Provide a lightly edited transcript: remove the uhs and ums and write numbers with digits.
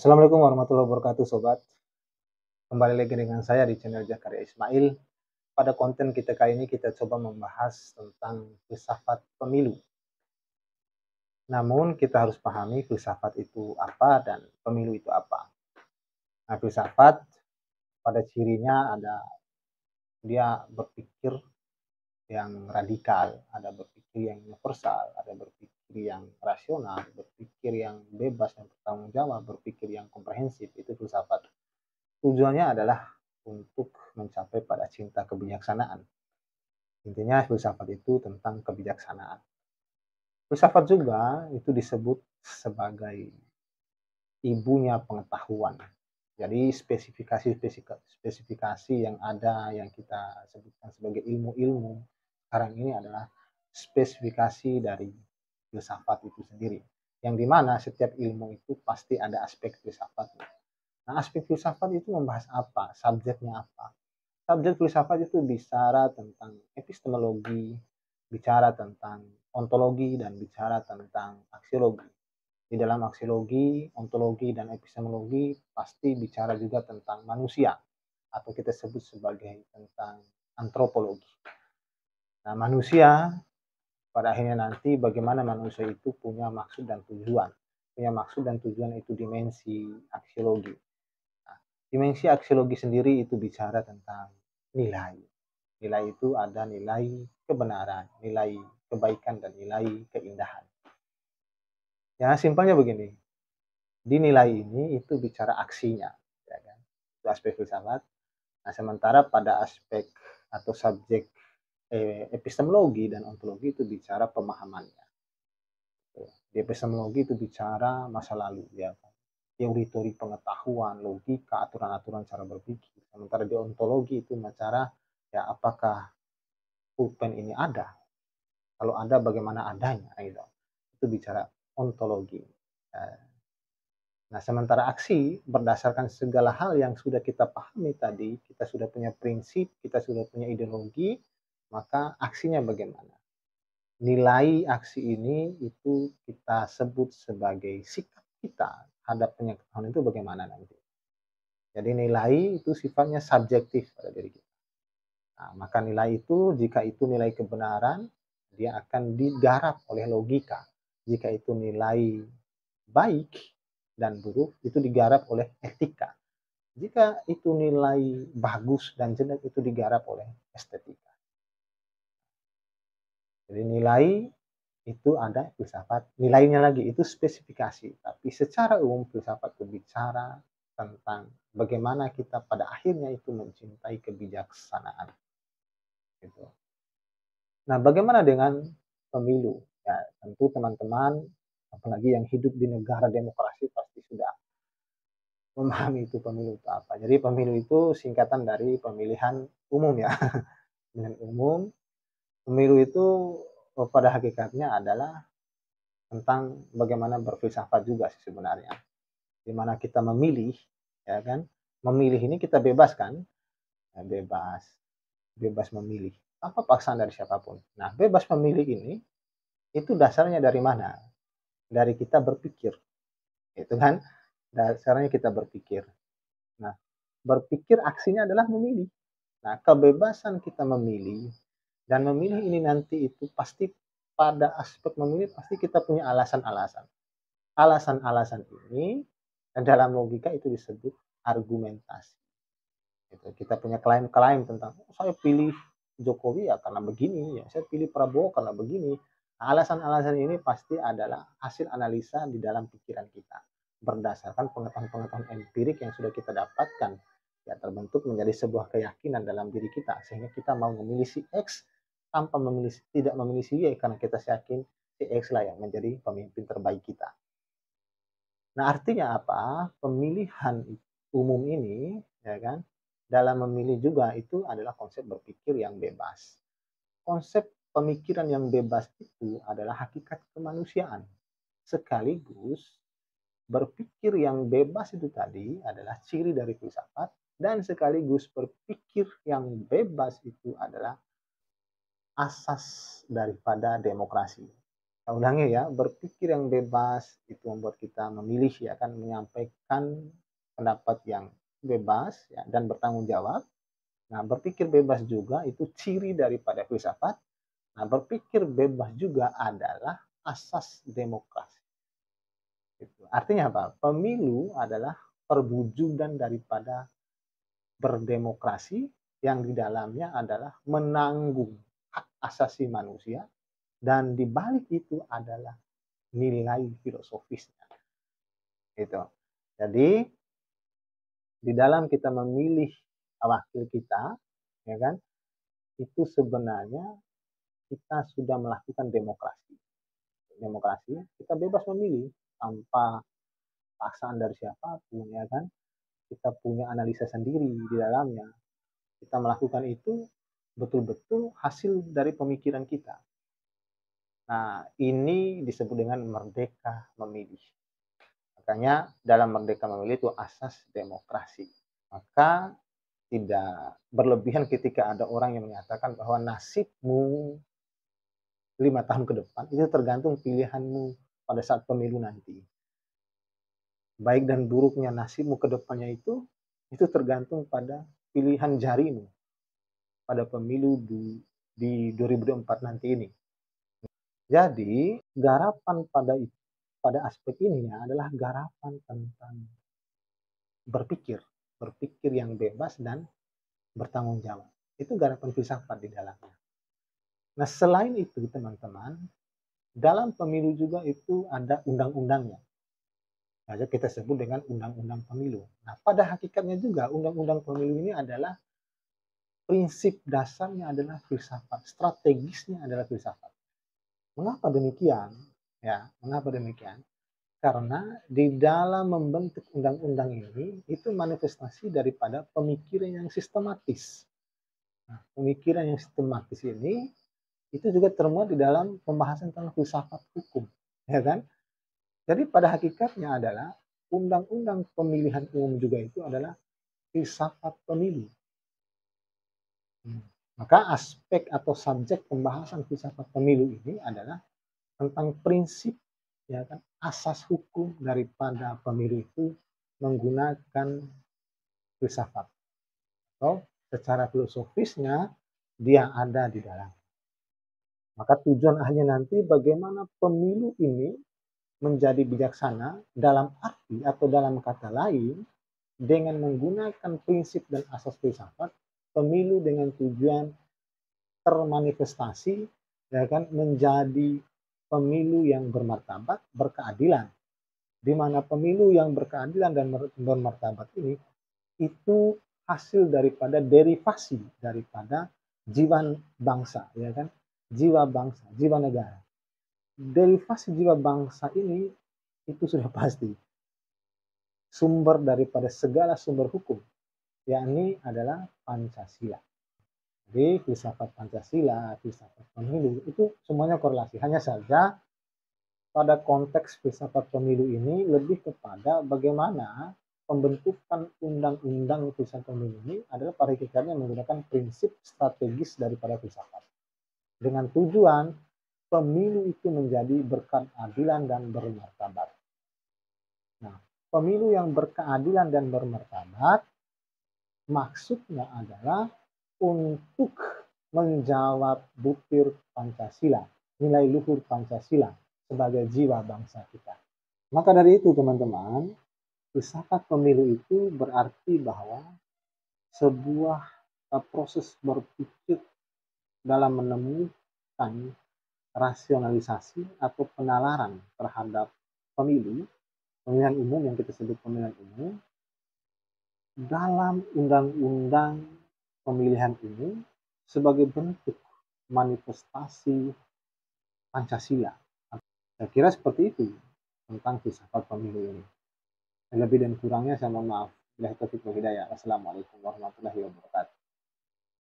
Assalamualaikum warahmatullahi wabarakatuh sobat. Kembali lagi dengan saya di channel Zakaria Ismail. Pada konten kita kali ini kita coba membahas tentang filsafat pemilu. Namun kita harus pahami filsafat itu apa dan pemilu itu apa. Nah, filsafat pada cirinya ada dia berpikir yang radikal, ada berpikir yang universal, ada berpikir yang rasional, berpikir yang bebas dan bertanggung jawab, berpikir yang komprehensif. Itu filsafat. Tujuannya adalah untuk mencapai pada cinta kebijaksanaan. Intinya filsafat itu tentang kebijaksanaan. Filsafat juga itu disebut sebagai ibunya pengetahuan. Jadi spesifikasi yang ada yang kita sebutkan sebagai ilmu-ilmu sekarang ini adalah spesifikasi dari filsafat itu sendiri. Yang dimana setiap ilmu itu pasti ada aspek filsafatnya. Nah, aspek filsafat itu membahas apa? Subjeknya apa? Subjek filsafat itu bicara tentang epistemologi, bicara tentang ontologi, dan bicara tentang aksiologi. Di dalam aksiologi, ontologi, dan epistemologi pasti bicara juga tentang manusia, atau kita sebut sebagai tentang antropologi. Nah, manusia pada akhirnya nanti bagaimana manusia itu punya maksud dan tujuan. Punya maksud dan tujuan itu dimensi aksiologi. Nah, dimensi aksiologi sendiri itu bicara tentang nilai. Nilai itu ada nilai kebenaran, nilai kebaikan, dan nilai keindahan. Ya, simpelnya begini. Di nilai ini itu bicara aksinya, ya kan? Itu aspek filsafat. Nah, sementara pada aspek atau subjek epistemologi dan ontologi itu bicara pemahamannya. Di epistemologi itu bicara masa lalu, ya kan? Teori-teori pengetahuan, logika, aturan-aturan cara berpikir. Sementara di ontologi itu bicara ya apakah pulpen ini ada, kalau ada bagaimana adanya, gitu. Itu bicara ontologi. Nah, sementara aksi berdasarkan segala hal yang sudah kita pahami tadi, kita sudah punya prinsip, kita sudah punya ideologi, maka aksinya bagaimana? Nilai aksi ini itu kita sebut sebagai sikap kita terhadap pengetahuan itu bagaimana nanti. Jadi nilai itu sifatnya subjektif pada diri kita. Nah, maka nilai itu, jika itu nilai kebenaran, dia akan digarap oleh logika. Jika itu nilai baik dan buruk, itu digarap oleh etika. Jika itu nilai bagus dan jelek, itu digarap oleh estetika. Jadi nilai itu ada filsafat, nilainya lagi itu spesifikasi. Tapi secara umum filsafat itu bicara tentang bagaimana kita pada akhirnya itu mencintai kebijaksanaan. Gitu. Nah, bagaimana dengan pemilu? Ya, tentu teman-teman, apalagi yang hidup di negara demokrasi pasti sudah memahami itu pemilu itu apa. Jadi pemilu itu singkatan dari pemilihan umum ya. Pemilihan umum, pemilu itu pada hakikatnya adalah tentang bagaimana berfilsafat juga sih sebenarnya. Di mana kita memilih, ya kan? Memilih ini kita bebas kan? Ya, bebas, bebas memilih. Apa paksaan dari siapapun. Nah, bebas memilih ini itu dasarnya dari mana? Dari kita berpikir, itu kan? Dasarnya kita berpikir. Nah, berpikir aksinya adalah memilih. Nah, kebebasan kita memilih dan memilih ini nanti itu pasti pada aspek memilih pasti kita punya alasan-alasan. Alasan-alasan ini dalam logika itu disebut argumentasi. Gitu. Kita punya klaim-klaim tentang saya pilih Jokowi ya karena begini, ya saya pilih Prabowo karena begini. Nah, alasan-alasan ini pasti adalah hasil analisa di dalam pikiran kita berdasarkan pengetahuan-pengetahuan empirik yang sudah kita dapatkan, ya terbentuk menjadi sebuah keyakinan dalam diri kita sehingga kita mau memilih si X tanpa memilih tidak memilih si Y karena kita yakin si X lah yang menjadi pemimpin terbaik kita. Nah, artinya apa? Pemilihan umum ini, ya kan, dalam memilih juga itu adalah konsep berpikir yang bebas. Konsep pemikiran yang bebas itu adalah hakikat kemanusiaan. Sekaligus berpikir yang bebas itu tadi adalah ciri dari filsafat dan sekaligus berpikir yang bebas itu adalah asas daripada demokrasi. Saya ulangi ya, berpikir yang bebas itu membuat kita memilih ya kan, menyampaikan pendapat yang bebas ya dan bertanggung jawab. Nah, berpikir bebas juga itu ciri daripada filsafat. Nah, berpikir bebas juga adalah asas demokrasi. Gitu. Artinya apa? Pemilu adalah perwujudan daripada berdemokrasi yang di dalamnya adalah menanggung hak asasi manusia dan di balik itu adalah nilai filosofisnya. Gitu. Jadi di dalam kita memilih wakil kita, ya kan, itu sebenarnya kita sudah melakukan demokrasi. Demokrasi, kita bebas memilih tanpa paksaan dari siapapun, ya kan. Kita punya analisa sendiri di dalamnya. Kita melakukan itu betul-betul hasil dari pemikiran kita. Nah, ini disebut dengan merdeka memilih. Makanya dalam merdeka memilih itu asas demokrasi. Maka tidak berlebihan ketika ada orang yang menyatakan bahwa nasibmu 5 tahun ke depan itu tergantung pilihanmu pada saat pemilu nanti. Baik dan buruknya nasibmu ke depannya itu tergantung pada pilihan jarimu pada pemilu di 2024 nanti ini. Jadi garapan pada aspek ini adalah garapan tentang berpikir, berpikir yang bebas dan bertanggung jawab. Itu garapan filsafat di dalamnya. Nah, selain itu teman-teman, dalam pemilu juga itu ada undang-undangnya. Nah, kita sebut dengan undang-undang pemilu. Nah, pada hakikatnya juga undang-undang pemilu ini adalah prinsip dasarnya adalah filsafat, strategisnya adalah filsafat. Mengapa demikian? Ya, mengapa demikian? Karena di dalam membentuk undang-undang ini itu manifestasi daripada pemikiran yang sistematis. Nah, pemikiran yang sistematis ini itu juga termuat di dalam pembahasan tentang filsafat hukum, ya kan? Jadi pada hakikatnya adalah undang-undang pemilihan umum juga itu adalah filsafat pemilu. Maka aspek atau subjek pembahasan filsafat pemilu ini adalah tentang prinsip, ya kan, asas hukum daripada pemilu itu menggunakan filsafat atau secara filosofisnya dia ada di dalam. Maka tujuan akhirnya nanti bagaimana pemilu ini menjadi bijaksana dalam arti atau dalam kata lain dengan menggunakan prinsip dan asas filsafat, pemilu dengan tujuan termanifestasi ya kan menjadi pemilu yang bermartabat, berkeadilan. Di mana pemilu yang berkeadilan dan bermartabat ini itu hasil daripada derivasi daripada jiwa bangsa, ya kan? Jiwa bangsa, jiwa negara. Derivasi jiwa bangsa ini itu sudah pasti sumber daripada segala sumber hukum, yakni adalah Pancasila. Jadi filsafat Pancasila, filsafat pemilu itu semuanya korelasi. Hanya saja pada konteks filsafat pemilu ini lebih kepada bagaimana pembentukan undang-undang filsafat pemilu ini adalah pada hakikatnya menggunakan prinsip strategis daripada filsafat. Dengan tujuan pemilu itu menjadi berkeadilan dan bermartabat. Nah, pemilu yang berkeadilan dan bermartabat maksudnya adalah untuk menjawab butir Pancasila, nilai luhur Pancasila sebagai jiwa bangsa kita. Maka dari itu teman-teman, filsafat pemilu itu berarti bahwa sebuah proses berpikir dalam menemukan rasionalisasi atau penalaran terhadap pemilihan umum yang kita sebut pemilihan umum dalam undang-undang pemilihan ini sebagai bentuk manifestasi Pancasila. Saya kira seperti itu tentang filsafat pemilu ini. Lebih dan kurangnya saya mohon maaf. Wassalamualaikum warahmatullahi wabarakatuh.